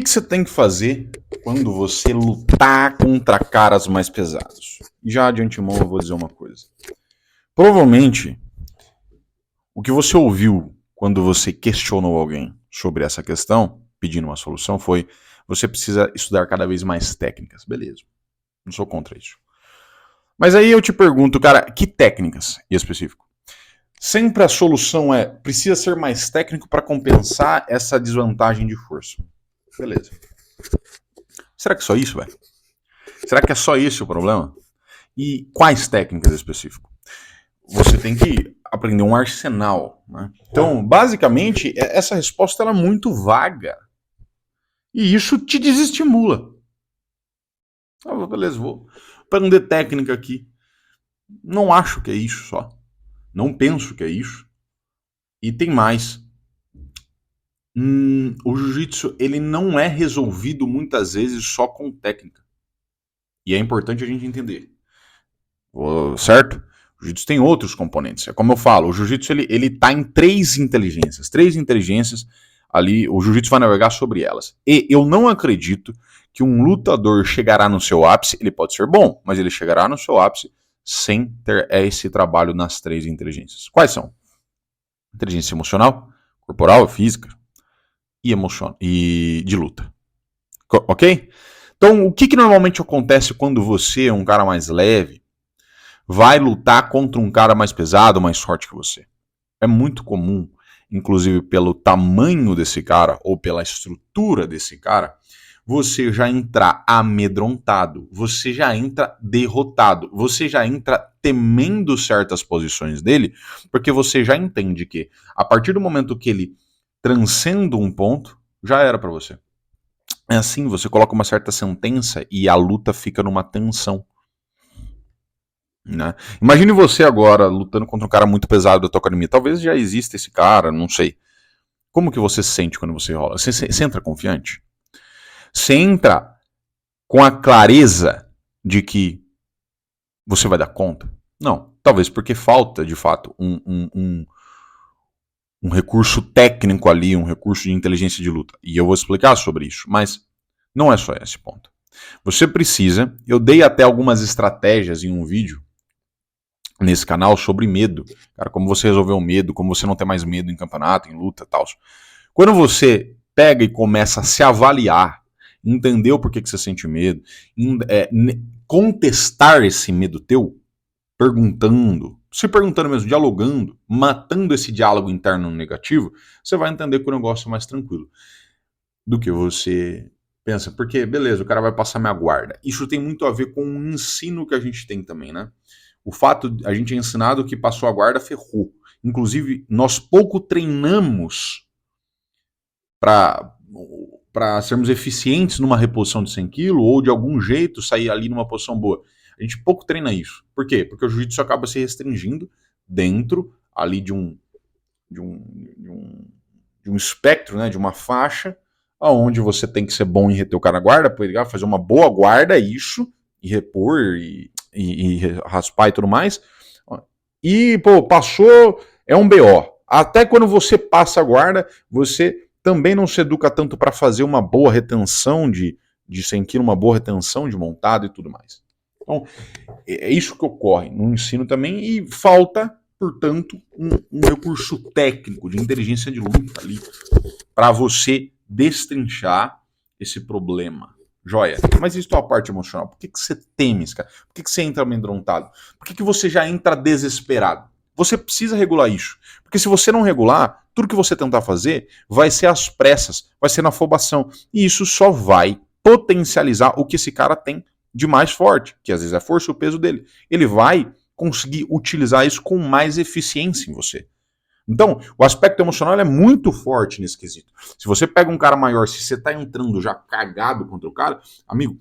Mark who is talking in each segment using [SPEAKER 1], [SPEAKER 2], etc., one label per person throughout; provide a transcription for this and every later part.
[SPEAKER 1] que você tem que fazer quando você lutar contra caras mais pesados? Já de antemão eu vou dizer uma coisa. Provavelmente, o que você ouviu quando você questionou alguém sobre essa questão, pedindo uma solução, foi: você precisa estudar cada vez mais técnicas. Beleza, não sou contra isso. Mas aí eu te pergunto, cara, que técnicas em específico? Sempre a solução é: precisa ser mais técnico para compensar essa desvantagem de força. Beleza. Será que é só isso, velho? Será que é só esse o problema? E quais técnicas específicas? Você tem que aprender um arsenal, né? Então, basicamente, essa resposta ela é muito vaga. E isso te desestimula. Ah, beleza, vou aprender técnica aqui. Não acho que é isso só. Não penso que é isso. E tem mais. O jiu-jitsu ele não é resolvido muitas vezes só com técnica. E é importante a gente entender. Certo? O jiu-jitsu tem outros componentes. É como eu falo, o jiu-jitsu ele tá em três inteligências. Três inteligências ali, o jiu-jitsu vai navegar sobre elas. E eu não acredito que um lutador chegará no seu ápice, ele pode ser bom, mas ele chegará no seu ápice sem ter esse trabalho nas três inteligências. Quais são? Inteligência emocional, corporal, física e de luta. Ok? Então, o que normalmente acontece quando você é um cara mais leve, vai lutar contra um cara mais pesado, mais forte que você? É muito comum, inclusive pelo tamanho desse cara ou pela estrutura desse cara, você já entrar amedrontado, você já entra derrotado, você já entra temendo certas posições dele, porque você já entende que a partir do momento que ele transcende um ponto, já era para você. É assim, você coloca uma certa sentença e a luta fica numa tensão. Né? Imagine você agora lutando contra um cara muito pesado da tua academia. Talvez já exista esse cara, não sei. Como que você se sente quando você rola? Você entra confiante? Você entra com a clareza de que você vai dar conta? Não. Talvez porque falta, de fato, um recurso técnico ali, um recurso de inteligência de luta. E eu vou explicar sobre isso. Mas não é só esse ponto. Você precisa... Eu dei até algumas estratégias em um vídeo nesse canal sobre medo. Cara, como você resolver o medo, como você não ter mais medo em campeonato, em luta e tal. Quando você pega e começa a se avaliar, entender o porquê que você sente medo, contestar esse medo teu, perguntando, se perguntando mesmo, dialogando, matando esse diálogo interno negativo, você vai entender que o negócio é mais tranquilo do que você pensa. Porque, beleza, o cara vai passar minha guarda. Isso tem muito a ver com o ensino que a gente tem também, né? O fato, a gente é ensinado que passou a guarda, ferrou. Inclusive, nós pouco treinamos para sermos eficientes numa reposição de 100 kg ou de algum jeito sair ali numa posição boa. A gente pouco treina isso. Por quê? Porque o jiu-jitsu acaba se restringindo dentro ali de um espectro, né, de uma faixa, aonde você tem que ser bom em reter o cara na guarda, fazer uma boa guarda, isso, e repor, e raspar e tudo mais. E, pô, passou, é um BO. Até quando você passa a guarda, você também não se educa tanto para fazer uma boa retenção de 100 kg, uma boa retenção de montado e tudo mais. Então, é isso que ocorre no ensino também, e falta, portanto, um recurso técnico de inteligência de luta ali para você destrinchar esse problema. Joia. Mas isso é a parte emocional. Por que você teme, cara? Por que você entra amedrontado? Por que você já entra desesperado? Você precisa regular isso. Porque se você não regular, tudo que você tentar fazer vai ser às pressas, vai ser na afobação. E isso só vai potencializar o que esse cara tem de mais forte, que às vezes é a força e o peso dele. Ele vai conseguir utilizar isso com mais eficiência em você. Então, o aspecto emocional é muito forte nesse quesito. Se você pega um cara maior, se você tá entrando já cagado contra o cara, amigo,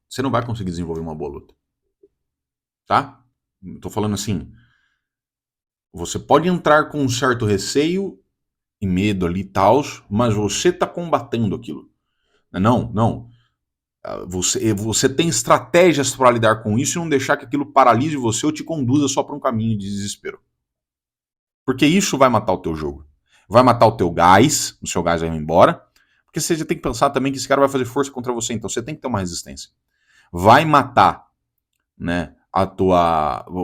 [SPEAKER 1] você não vai conseguir desenvolver uma boa luta. Tá? Tô falando assim, você pode entrar com um certo receio e medo ali e tal, mas você tá combatendo aquilo. Não. Você tem estratégias para lidar com isso e não deixar que aquilo paralise você ou te conduza só para um caminho de desespero. Porque isso vai matar o teu jogo. Vai matar o teu gás, o seu gás vai embora. Porque você já tem que pensar também que esse cara vai fazer força contra você, então você tem que ter uma resistência. Vai matar, né,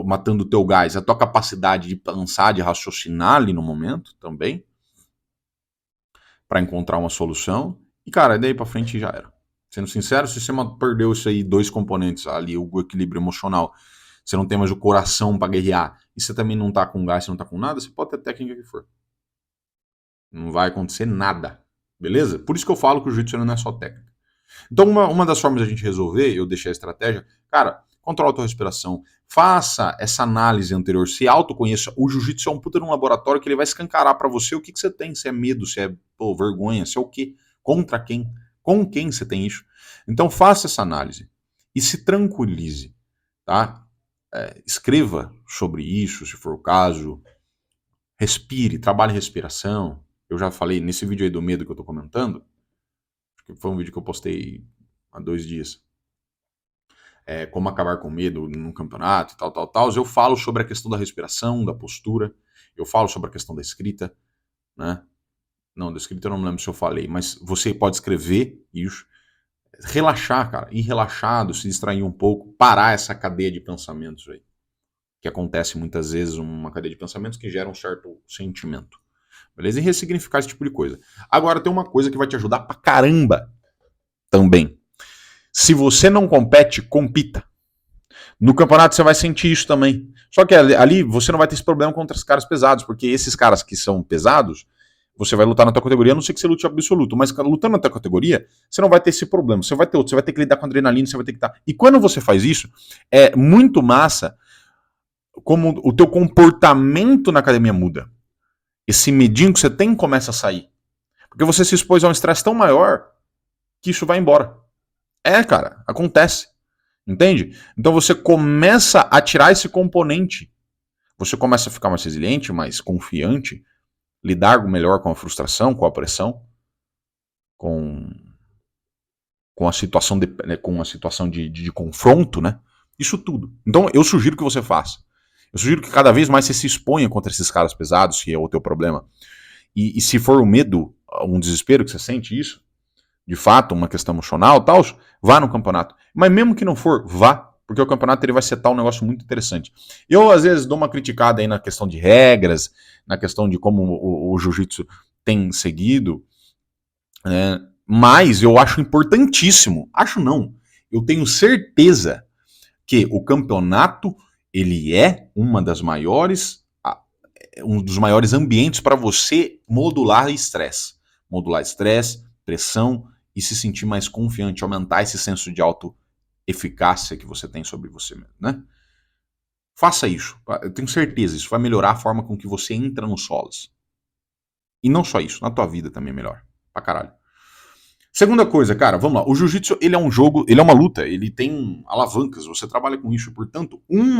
[SPEAKER 1] matando o teu gás, a tua capacidade de pensar, de raciocinar ali no momento também, para encontrar uma solução. E, cara, daí pra frente já era. Sendo sincero, se você perdeu isso aí, 2 componentes ali, o equilíbrio emocional, você não tem mais o coração para guerrear, e você também não tá com gás, você não tá com nada, você pode ter técnica que for. Não vai acontecer nada. Beleza? Por isso que eu falo que o jiu-jitsu não é só técnica. Então, uma das formas da gente resolver, eu deixei a estratégia, cara, controla a tua respiração, faça essa análise anterior, se autoconheça. O jiu-jitsu é um puta de um laboratório que ele vai escancarar para você o que você tem, se é medo, se é vergonha, se é o quê, contra quem, com quem você tem isso. Então, faça essa análise e se tranquilize, tá? Escreva sobre isso, se for o caso, respire, trabalhe respiração. Eu já falei nesse vídeo aí do medo que eu tô comentando, que foi um vídeo que eu postei há 2 dias. Como acabar com medo no campeonato e tal. Eu falo sobre a questão da respiração, da postura, eu falo sobre a questão da escrita, né? Não, da escrita eu não me lembro se eu falei, mas você pode escrever isso, relaxar, cara, ir relaxado, se distrair um pouco, parar essa cadeia de pensamentos aí, que acontece muitas vezes, uma cadeia de pensamentos que gera um certo sentimento, beleza? E ressignificar esse tipo de coisa. Agora tem uma coisa que vai te ajudar pra caramba também. Se você não compete, compita. No campeonato você vai sentir isso também. Só que ali você não vai ter esse problema contra os caras pesados, porque esses caras que são pesados, você vai lutar na tua categoria, a não ser que você lute absoluto, mas lutando na tua categoria, você não vai ter esse problema. Você vai ter outro, você vai ter que lidar com adrenalina, você vai ter que estar. E quando você faz isso, é muito massa como o teu comportamento na academia muda. Esse medinho que você tem começa a sair. Porque você se expôs a um estresse tão maior que isso vai embora. Cara, acontece. Entende? Então você começa a tirar esse componente. Você começa a ficar mais resiliente, mais confiante, lidar melhor com a frustração, com a pressão, com a situação de confronto, né? Isso tudo. Então eu sugiro que você faça. Eu sugiro que cada vez mais você se exponha contra esses caras pesados, que é o teu problema. E se for o medo, um desespero que você sente isso, de fato, uma questão emocional, tal, vá no campeonato. Mas mesmo que não for, vá, porque o campeonato ele vai setar um negócio muito interessante. Eu, às vezes, dou uma criticada aí na questão de regras, na questão de como o jiu-jitsu tem seguido, né? Mas eu acho importantíssimo, acho não, eu tenho certeza que o campeonato ele é um dos maiores ambientes para você modular estresse. Modular estresse, pressão e se sentir mais confiante, aumentar esse senso de autoeficácia que você tem sobre você mesmo, né? Faça isso. Eu tenho certeza, isso vai melhorar a forma com que você entra nos solos. E não só isso, na tua vida também é melhor. Pra caralho. Segunda coisa, cara, vamos lá. O jiu-jitsu, ele é um jogo, ele é uma luta, ele tem alavancas, você trabalha com isso. Portanto, um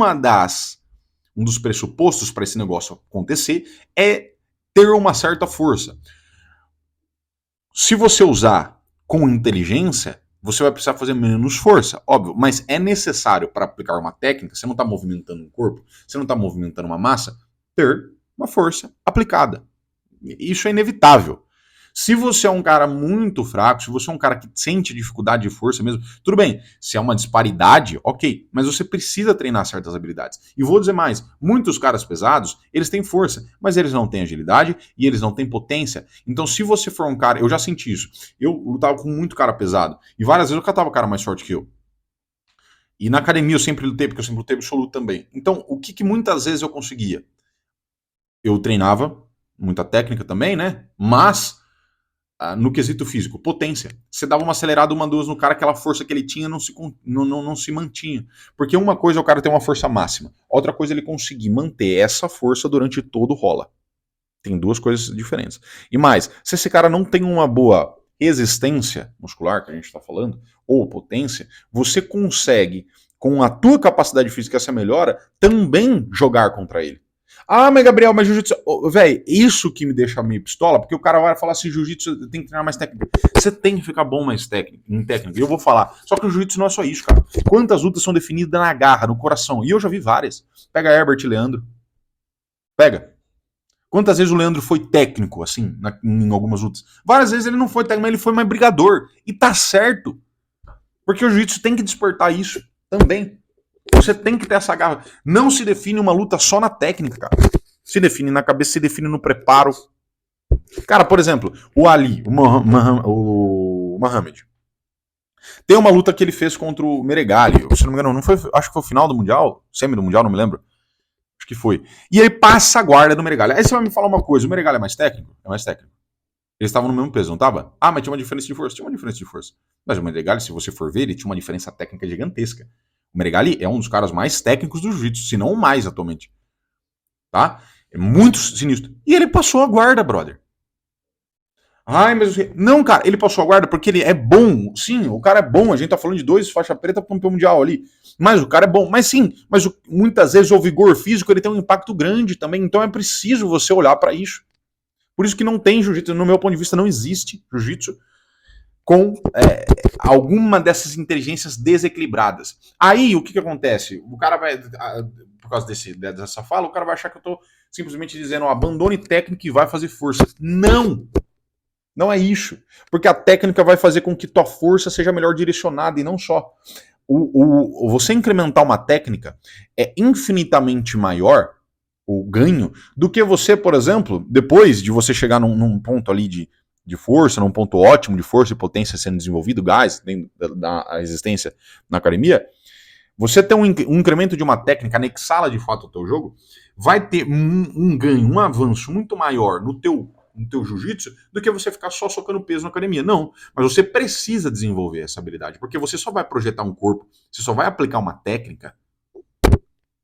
[SPEAKER 1] dos pressupostos para esse negócio acontecer é ter uma certa força. Se você usar com inteligência, você vai precisar fazer menos força, óbvio, mas é necessário para aplicar uma técnica, você não está movimentando um corpo, você não está movimentando uma massa, ter uma força aplicada. Isso é inevitável. Se você é um cara muito fraco, se você é um cara que sente dificuldade de força mesmo, tudo bem, se é uma disparidade, ok, mas você precisa treinar certas habilidades. E vou dizer mais, muitos caras pesados, eles têm força, mas eles não têm agilidade e eles não têm potência. Então se você for um cara, eu já senti isso, eu lutava com muito cara pesado, e várias vezes eu catava cara mais forte que eu. E na academia eu sempre lutei, porque eu sempre lutei absoluto também. Então o que muitas vezes eu conseguia? Eu treinava, muita técnica também, né, mas no quesito físico, potência. Você dava uma acelerada, uma, duas no cara, aquela força que ele tinha não se mantinha. Porque uma coisa é o cara ter uma força máxima, outra coisa é ele conseguir manter essa força durante todo o rola. Tem duas coisas diferentes. E mais, se esse cara não tem uma boa resistência muscular, que a gente está falando, ou potência, você consegue, com a tua capacidade física, essa melhora, também jogar contra ele. Ah, mas Gabriel, mas jiu-jitsu... Oh, velho, isso que me deixa meio pistola, porque o cara vai falar assim, jiu-jitsu tem que treinar mais técnica. Você tem que ficar bom mais em técnica, e eu vou falar. Só que o jiu-jitsu não é só isso, cara. Quantas lutas são definidas na garra, no coração? E eu já vi várias. Pega Herbert e Leandro. Pega. Quantas vezes o Leandro foi técnico, assim, em algumas lutas? Várias vezes ele não foi técnico, mas ele foi mais brigador. E tá certo. Porque o jiu-jitsu tem que despertar isso também. Você tem que ter essa garra. Não se define uma luta só na técnica, cara. Se define na cabeça, se define no preparo. Cara, por exemplo, o Ali, o Muhammad. Tem uma luta que ele fez contra o Meregali. Se não me engano, não foi, acho que foi o final do Mundial, semi do Mundial, não me lembro. Acho que foi. E ele passa a guarda do Meregali. Aí você vai me falar uma coisa, o Meregali é mais técnico? É mais técnico. Eles estavam no mesmo peso, não tava? Ah, mas tinha uma diferença de força. Tinha uma diferença de força. Mas o Meregali, se você for ver, ele tinha uma diferença técnica gigantesca. O Meregali é um dos caras mais técnicos do jiu-jitsu, se não o mais atualmente. Tá? É muito sinistro. E ele passou a guarda, brother. Ai, mas... Não, cara, ele passou a guarda porque ele é bom. Sim, o cara é bom. A gente tá falando de 2 faixa preta para campeão mundial ali. Mas o cara é bom. Mas sim, mas muitas vezes o vigor físico ele tem um impacto grande também. Então é preciso você olhar para isso. Por isso que não tem jiu-jitsu. No meu ponto de vista, não existe jiu-jitsu com alguma dessas inteligências desequilibradas. Aí, o que acontece? O cara vai... Por causa dessa fala, o cara vai achar que eu tô simplesmente dizendo abandone técnica e vai fazer força. Não! Não é isso. Porque a técnica vai fazer com que tua força seja melhor direcionada e não só. Você incrementar uma técnica é infinitamente maior o ganho do que você, por exemplo, depois de você chegar num ponto ali de força, num ponto ótimo de força e potência sendo desenvolvido, gás, da resistência na academia, você ter um incremento de uma técnica, anexá-la de fato ao teu jogo, vai ter um ganho, um avanço muito maior no teu jiu-jitsu do que você ficar só socando peso na academia. Não, mas você precisa desenvolver essa habilidade, porque você só vai projetar um corpo, você só vai aplicar uma técnica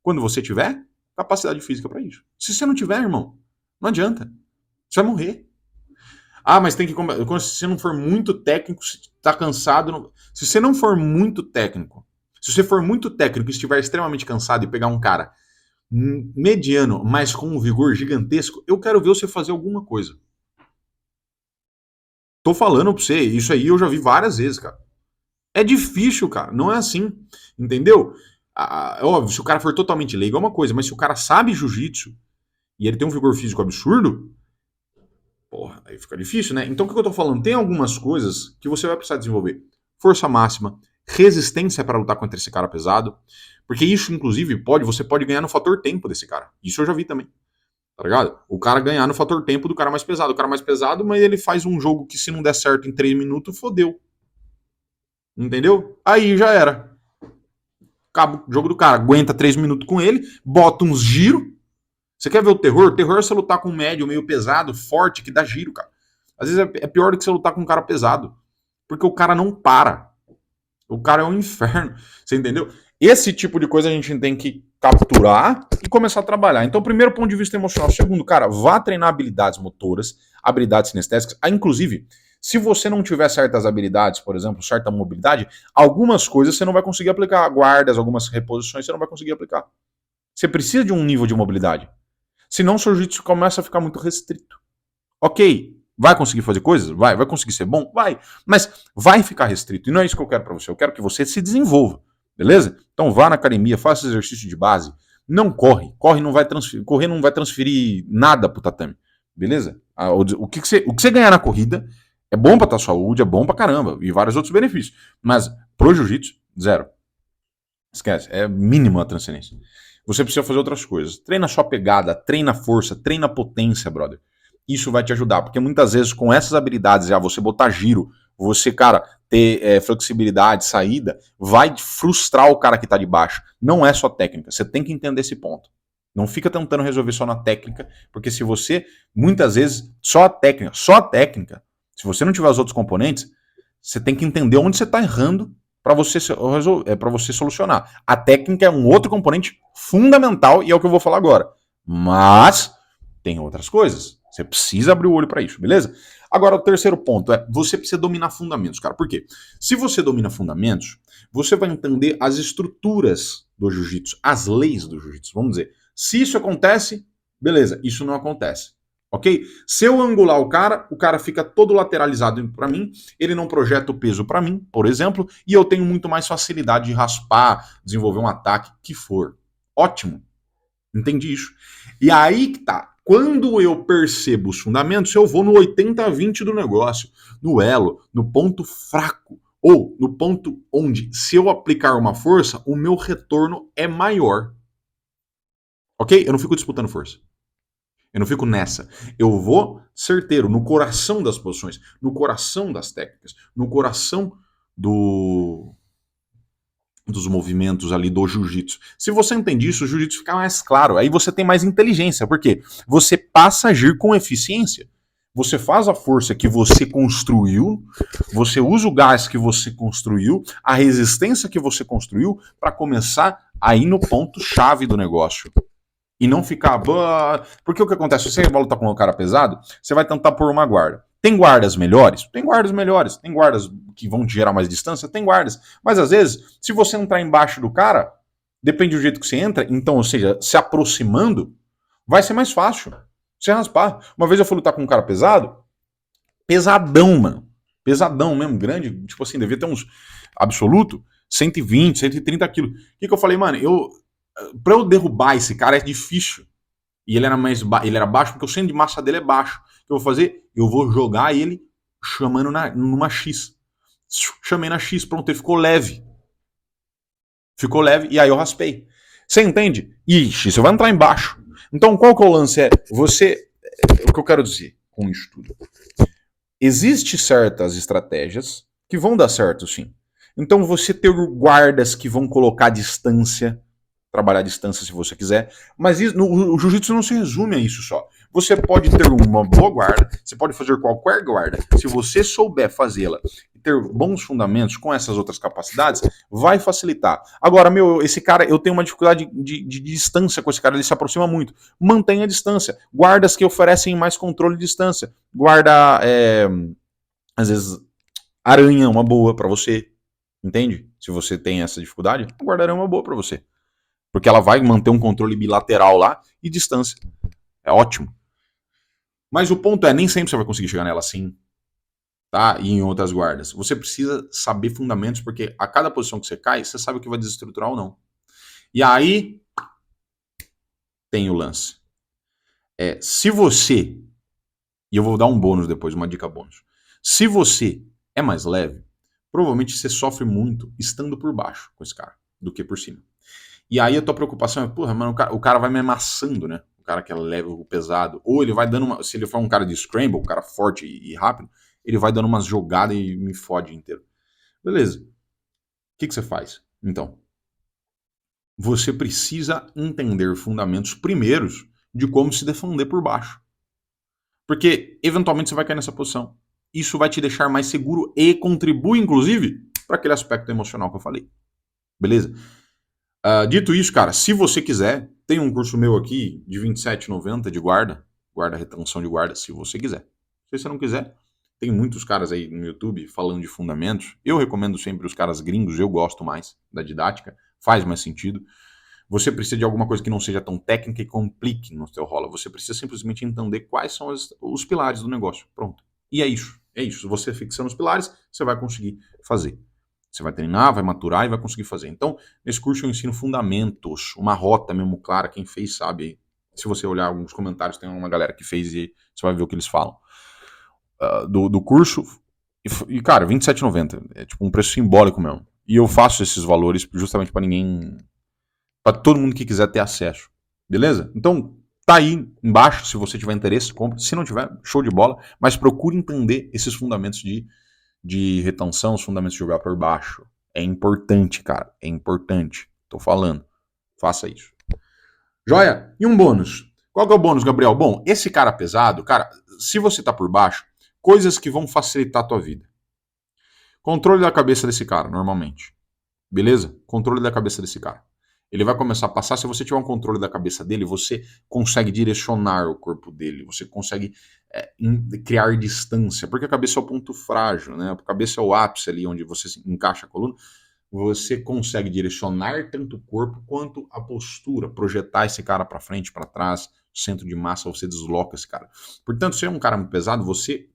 [SPEAKER 1] quando você tiver capacidade física para isso. Se você não tiver, irmão, não adianta. Você vai morrer. Ah, mas tem que... Se você não for muito técnico, se tá cansado... Se você não for muito técnico, se você for muito técnico e estiver extremamente cansado e pegar um cara mediano, mas com um vigor gigantesco, eu quero ver você fazer alguma coisa. Tô falando pra você, isso aí eu já vi várias vezes, cara. É difícil, cara, não é assim, entendeu? Óbvio, se o cara for totalmente leigo é uma coisa, mas se o cara sabe jiu-jitsu e ele tem um vigor físico absurdo, porra, aí fica difícil, né? Então o que eu tô falando? Tem algumas coisas que você vai precisar desenvolver. Força máxima, resistência para lutar contra esse cara pesado, porque isso, inclusive, você pode ganhar no fator tempo desse cara. Isso eu já vi também. Tá ligado? O cara ganhar no fator tempo do cara mais pesado. O cara mais pesado, mas ele faz um jogo que se não der certo em 3 minutos, fodeu. Entendeu? Aí já era. Acaba o jogo do cara. Aguenta 3 minutos com ele, bota uns giros. Você quer ver o terror? O terror é você lutar com um médio meio pesado, forte, que dá giro, cara. Às vezes é pior do que você lutar com um cara pesado. Porque o cara não para. O cara é um inferno. Você entendeu? Esse tipo de coisa a gente tem que capturar e começar a trabalhar. Então, primeiro, ponto de vista emocional. Segundo, cara, vá treinar habilidades motoras, habilidades sinestésicas. Inclusive, se você não tiver certas habilidades, por exemplo, certa mobilidade, algumas coisas você não vai conseguir aplicar. Guardas, algumas reposições você não vai conseguir aplicar. Você precisa de um nível de mobilidade. Senão, o seu jiu-jitsu começa a ficar muito restrito. Ok, vai conseguir fazer coisas? Vai conseguir ser bom? Vai. Mas vai ficar restrito. E não é isso que eu quero para você. Eu quero que você se desenvolva. Beleza? Então vá na academia, faça exercício de base. Não corre. Correr não vai transferir nada pro tatame. Beleza? O que você ganhar na corrida é bom pra tua saúde, é bom pra caramba. E vários outros benefícios. Mas pro jiu-jitsu, zero. Esquece. É mínima a transcendência. Você precisa fazer outras coisas. Treina sua pegada, treina força, treina potência, brother. Isso vai te ajudar, porque muitas vezes com essas habilidades, já você botar giro, você, cara, ter flexibilidade, saída, vai frustrar o cara que tá de baixo. Não é só técnica, você tem que entender esse ponto. Não fica tentando resolver só na técnica, porque se você, muitas vezes, só a técnica, se você não tiver os outros componentes, você tem que entender onde você tá errando para você solucionar. A técnica é um outro componente fundamental e é o que eu vou falar agora. Mas tem outras coisas. Você precisa abrir o olho para isso, beleza? Agora, o terceiro ponto é você precisa dominar fundamentos, cara. Por quê? Se você domina fundamentos, você vai entender as estruturas do jiu-jitsu, as leis do jiu-jitsu. Vamos dizer, se isso acontece, beleza, isso não acontece. Ok? Se eu angular o cara fica todo lateralizado para mim, ele não projeta o peso para mim, por exemplo, e eu tenho muito mais facilidade de raspar, desenvolver um ataque, que for. Ótimo. Entendi isso. E aí que tá. Quando eu percebo os fundamentos, eu vou no 80-20 do negócio, no elo, no ponto fraco, ou no ponto onde, se eu aplicar uma força, o meu retorno é maior. Ok? Eu não fico disputando força. Eu não fico nessa. Eu vou certeiro, no coração das posições, no coração das técnicas, no coração do, dos movimentos ali do jiu-jitsu. Se você entende isso, o jiu-jitsu fica mais claro. Aí você tem mais inteligência. Por quê? Você passa a agir com eficiência. Você faz a força que você construiu, você usa o gás que você construiu, a resistência que você construiu para começar a ir no ponto-chave do negócio. E não ficar. Porque o que acontece? Se você vai lutar com um cara pesado, você vai tentar pôr uma guarda. Tem guardas melhores? Tem guardas melhores. Tem guardas que vão te gerar mais distância? Tem guardas. Mas às vezes, se você entrar embaixo do cara, depende do jeito que você entra, então, ou seja, se aproximando, vai ser mais fácil. Você raspar. Uma vez eu fui lutar com um cara pesado, pesadão, mano. Pesadão mesmo, grande. Tipo assim, devia ter uns absoluto 120, 130 quilos. O que eu falei, mano? Pra eu derrubar esse cara é difícil. E ele era ele era baixo porque o centro de massa dele é baixo. O que eu vou fazer? Eu vou jogar ele chamando numa X. Chamei na X, pronto, ele ficou leve. Ficou leve e aí eu raspei. Você entende? Ixi, você vai entrar embaixo. Então qual que é o lance? O que eu quero dizer com isso tudo? Existem certas estratégias que vão dar certo, sim. Então você ter guardas que vão colocar distância, trabalhar a distância se você quiser, mas o jiu-jitsu não se resume a isso só. Você pode ter uma boa guarda, você pode fazer qualquer guarda, se você souber fazê-la e ter bons fundamentos com essas outras capacidades, vai facilitar. Agora, esse cara, eu tenho uma dificuldade de distância com esse cara, ele se aproxima muito. Mantenha a distância. Guardas que oferecem mais controle de distância. Guarda, às vezes, aranha é uma boa para você, entende? Se você tem essa dificuldade, a guarda aranha é uma boa para você. Porque ela vai manter um controle bilateral lá e distância. É ótimo. Mas o ponto é, nem sempre você vai conseguir chegar nela assim, tá? E em outras guardas. Você precisa saber fundamentos, porque a cada posição que você cai, você sabe o que vai desestruturar ou não. E aí tem o lance. Se você, e eu vou dar um bônus depois, uma dica bônus. Se você é mais leve, provavelmente você sofre muito estando por baixo com esse cara, do que por cima. E aí a tua preocupação é, porra, mano, o cara vai me amassando, né? O cara que é leve, o pesado. Ou ele vai dando se ele for um cara de scramble, um cara forte e rápido, ele vai dando umas jogadas e me fode inteiro. Beleza. O que você faz? Então, você precisa entender fundamentos primeiros de como se defender por baixo. Porque, eventualmente, você vai cair nessa posição. Isso vai te deixar mais seguro e contribui, inclusive, para aquele aspecto emocional que eu falei. Beleza? Dito isso, cara, se você quiser, tem um curso meu aqui de R$27,90 de guarda, retenção de guarda, se você quiser. Se você não quiser, tem muitos caras aí no YouTube falando de fundamentos. Eu recomendo sempre os caras gringos, eu gosto mais da didática, faz mais sentido. Você precisa de alguma coisa que não seja tão técnica e complique no seu rola. Você precisa simplesmente entender quais são os pilares do negócio. Pronto. E é isso. É isso. Você fixando os pilares, você vai conseguir fazer. Você vai treinar, vai maturar e vai conseguir fazer. Então, nesse curso eu ensino fundamentos, uma rota mesmo clara, quem fez sabe. Se você olhar alguns comentários, tem uma galera que fez e você vai ver o que eles falam. Do curso, e cara, R$27,90, é tipo um preço simbólico mesmo. E eu faço esses valores justamente para ninguém, para todo mundo que quiser ter acesso. Beleza? Então, tá aí embaixo, se você tiver interesse, compre. Se não tiver, show de bola, mas procure entender esses fundamentos de retenção, os fundamentos de jogar por baixo. É importante, cara. É importante. Tô falando. Faça isso. Joia? E um bônus. Qual que é o bônus, Gabriel? Bom, esse cara pesado, cara, se você tá por baixo, coisas que vão facilitar a tua vida. Controle da cabeça desse cara, normalmente. Beleza? Controle da cabeça desse cara. Ele vai começar a passar, se você tiver um controle da cabeça dele, você consegue direcionar o corpo dele, você consegue criar distância, porque a cabeça é o ponto frágil, né? A cabeça é o ápice ali onde você encaixa a coluna. Você consegue direcionar tanto o corpo quanto a postura, projetar esse cara para frente, para trás, centro de massa, você desloca esse cara. Portanto, se é um cara muito pesado, você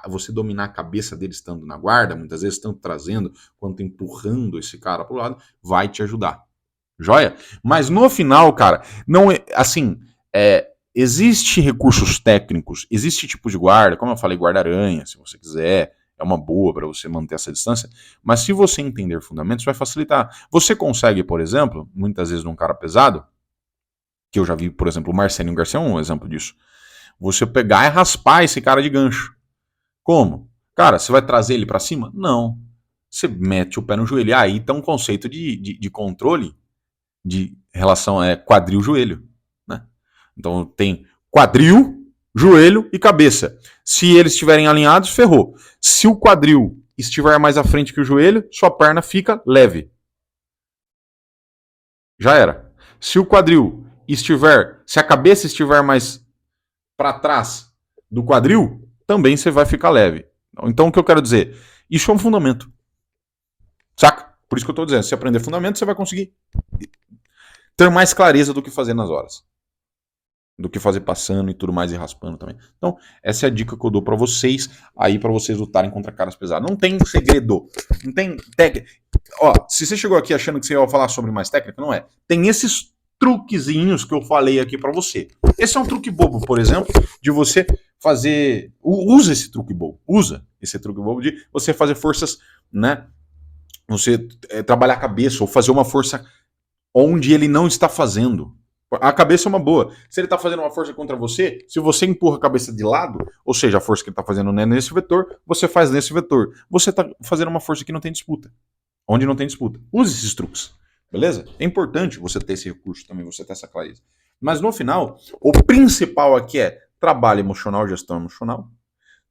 [SPEAKER 1] você dominar a cabeça dele estando na guarda, muitas vezes tanto trazendo quanto empurrando esse cara para o lado, vai te ajudar. Joia? Mas no final, cara, não é assim. Existem recursos técnicos, existe tipo de guarda, como eu falei, guarda-aranha, se você quiser, é uma boa para você manter essa distância, mas se você entender fundamentos, vai facilitar. Você consegue, por exemplo, muitas vezes num cara pesado, que eu já vi, por exemplo, o Marcelinho Garcia é um exemplo disso, você pegar e raspar esse cara de gancho. Como? Cara, você vai trazer ele para cima? Não. Você mete o pé no joelho. Aí tá um conceito de controle de relação quadril-joelho. Né? Então tem quadril, joelho e cabeça. Se eles estiverem alinhados, ferrou. Se o quadril estiver mais à frente que o joelho, sua perna fica leve. Já era. Se o quadril estiver, se a cabeça estiver mais para trás do quadril, também você vai ficar leve. Então o que eu quero dizer? Isso é um fundamento. Saca? Por isso que eu estou dizendo, se aprender fundamento, você vai conseguir ter mais clareza do que fazer nas horas. Do que fazer passando e tudo mais e raspando também. Então, essa é a dica que eu dou para vocês, aí para vocês lutarem contra caras pesados. Não tem segredo. Não tem técnica. Ó, se você chegou aqui achando que você ia falar sobre mais técnica, não é. Tem esses truquezinhos que eu falei aqui para você. Esse é um truque bobo, por exemplo, de você fazer... Usa esse truque bobo. Usa esse truque bobo de você fazer forças, né? Você trabalhar a cabeça ou fazer uma força onde ele não está fazendo. A cabeça é uma boa. Se ele está fazendo uma força contra você, se você empurra a cabeça de lado, ou seja, a força que ele está fazendo não é nesse vetor, você faz nesse vetor. Você está fazendo uma força que não tem disputa. Onde não tem disputa. Use esses truques. Beleza? É importante você ter esse recurso também, você ter essa clareza. Mas no final, o principal aqui é trabalho emocional, gestão emocional.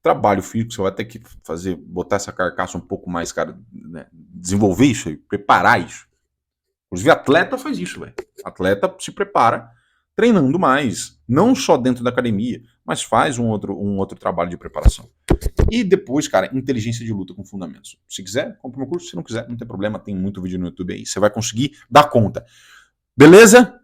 [SPEAKER 1] Trabalho físico, você vai ter que fazer, botar essa carcaça um pouco mais, cara, né? Desenvolver isso aí, preparar isso. Inclusive, atleta faz isso, velho. Atleta se prepara treinando mais. Não só dentro da academia, mas faz um outro trabalho de preparação. E depois, cara, inteligência de luta com fundamentos. Se quiser, compra meu curso. Se não quiser, não tem problema. Tem muito vídeo no YouTube aí. Você vai conseguir dar conta. Beleza?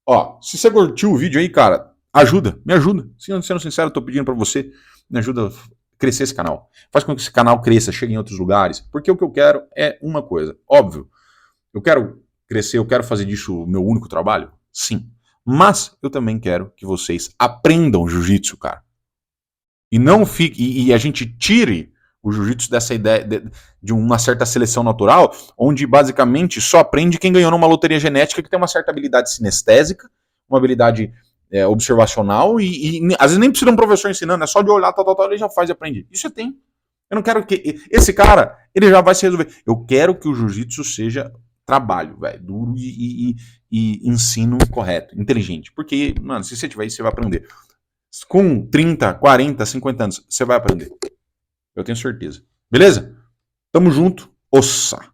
[SPEAKER 1] Ó, se você curtiu o vídeo aí, cara, ajuda. Me ajuda. Sendo sincero, eu tô pedindo pra você. Me ajuda a crescer esse canal. Faz com que esse canal cresça, chegue em outros lugares. Porque o que eu quero é uma coisa. Óbvio. Eu quero crescer, eu quero fazer disso o meu único trabalho? Sim. Mas eu também quero que vocês aprendam jiu-jitsu, cara. E não fique. E a gente tire o jiu-jitsu dessa ideia de uma certa seleção natural, onde basicamente só aprende quem ganhou numa loteria genética que tem uma certa habilidade sinestésica, uma habilidade observacional, e às vezes nem precisa de um professor ensinando, é só de olhar, ele já faz e aprende. Isso tem. Eu não quero que. Esse cara, ele já vai se resolver. Eu quero que o jiu-jitsu seja trabalho, velho, duro e ensino correto, inteligente. Porque, mano, se você tiver isso, você vai aprender. Com 30, 40, 50 anos, você vai aprender. Eu tenho certeza. Beleza? Tamo junto. Ossa!